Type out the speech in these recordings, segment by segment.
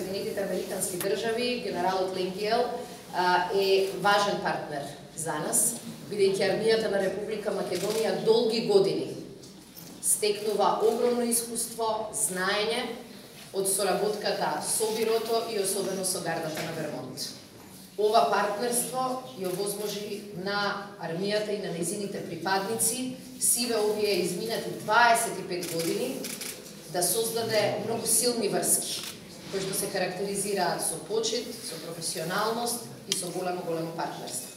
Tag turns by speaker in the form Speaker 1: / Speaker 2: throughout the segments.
Speaker 1: Соединетите Американски држави, генералот Ленгиел е важен партнер за нас, бидејќи армијата на Република Македонија долги години стекнува огромно искуство, знаење од соработката со бирото и особено со гардата на Вермонт. Ова партнерство ја овозможи на армијата и на нејзините припадници сиве овие изминати 25 години да создаде многу силни врски, кои што се карактеризираат со почит, со професионалност и со големо партнерство.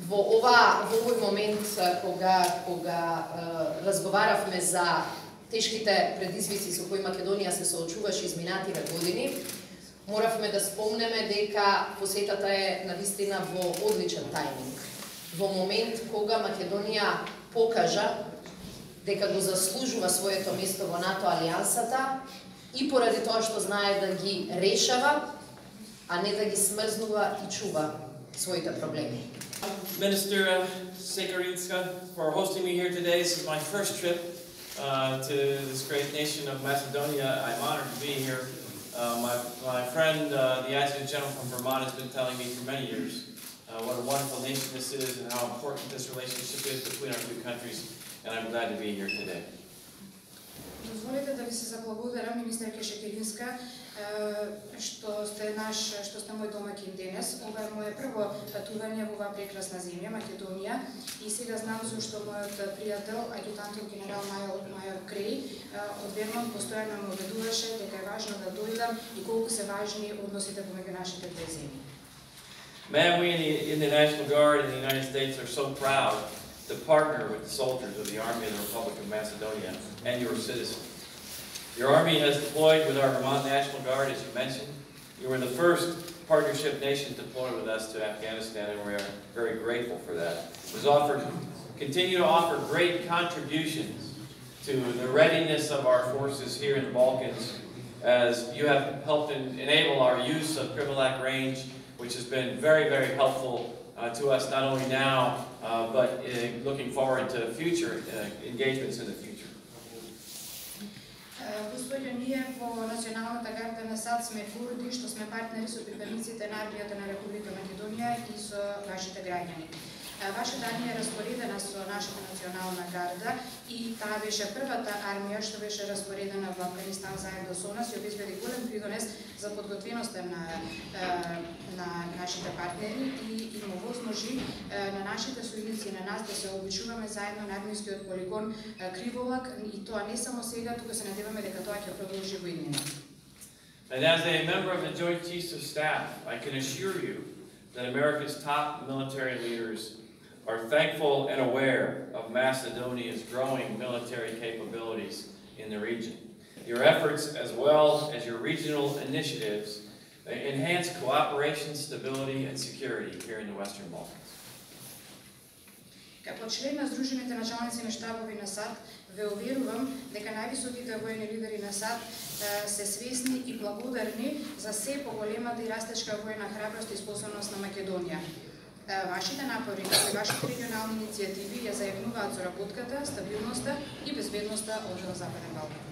Speaker 1: Во овој момент, кога разговаравме за тешките предизвици со кои Македонија се соочуваше изминативе години, моравме да спомнеме дека посетата е навистина во одличен тајминг. Во момент кога Македонија покажа дека го заслужува своето место во НАТО алијансата и поради тоа што знае да ги решава, а не да ги смрзнува и чува своите проблеми.
Speaker 2: Minister Sekarinska, for hosting me here today. This is my first trip to this great nation of Macedonia. I'm honored to be here. My friend, the Adjutant General from Vermont, has been telling me for many years what a wonderful nation this is and how important this relationship is between our two countries, and I'm glad to be here today.
Speaker 3: Дозволите да ви се заблагодарам, министерка Шекеринска, што сте мој домакин денес. Ова е моје прво патување во оваа прекрасна земја, Македонија, и сега знам зашто мојот пријател, адјутантот генерал Мајор Крей од Вермонт постојано ме убедуваше дека е важно да дојдам и колку се важни односите помеѓу нашите две земји.
Speaker 2: Man, we in the National Guard in the United States are so proud to partner with the soldiers of the Army of the Republic of Macedonia and your citizens. Your Army has deployed with our Vermont National Guard, as you mentioned. You were the first partnership nation to deploy with us to Afghanistan, and we are very grateful for that. Continue to offer great contributions to the readiness of our forces here in the Balkans, as you have helped enable our use of Krivolak Range, which has been very helpful to us, not only now, but looking forward to future engagements in the future.
Speaker 3: Господјо, ние во Националната гарда на САД сме горди што сме партнери со припадниците на армијата на Република Македонија и со вашите граѓани. Вашата армија е распоредена со нашата национална гарда и таа беше првата армија што беше распоредена во Афганистан заедно со нас и обезбеди голем придонес за подготвеноста на нашите партнери и им овозможи на нашите сојузници и на нас да се обучуваме заедно на армискиот полигон Криволак, и тоа не само сега, туку се надеваме дека тоа ќе продолжи во иднина.
Speaker 2: And as a member of the Joint Chiefs of Staff, I can assure you that America's top military leaders are thankful and aware of Macedonia's growing military capabilities in the region. Your efforts, as well as your regional initiatives, enhance cooperation, stability, and security here in the Western Balkans.
Speaker 3: Како член на Сдружените началници на штабови на САД, ве уверувам дека највисоките војни лидери на САД се свесни и благодарни за се поголемата и растечка војна храброст и способност на Македонија. Вашите напори и вашите регионални иницијативи ја зајавнуваат соработката, стабилноста и безбедноста од Западен Балкан.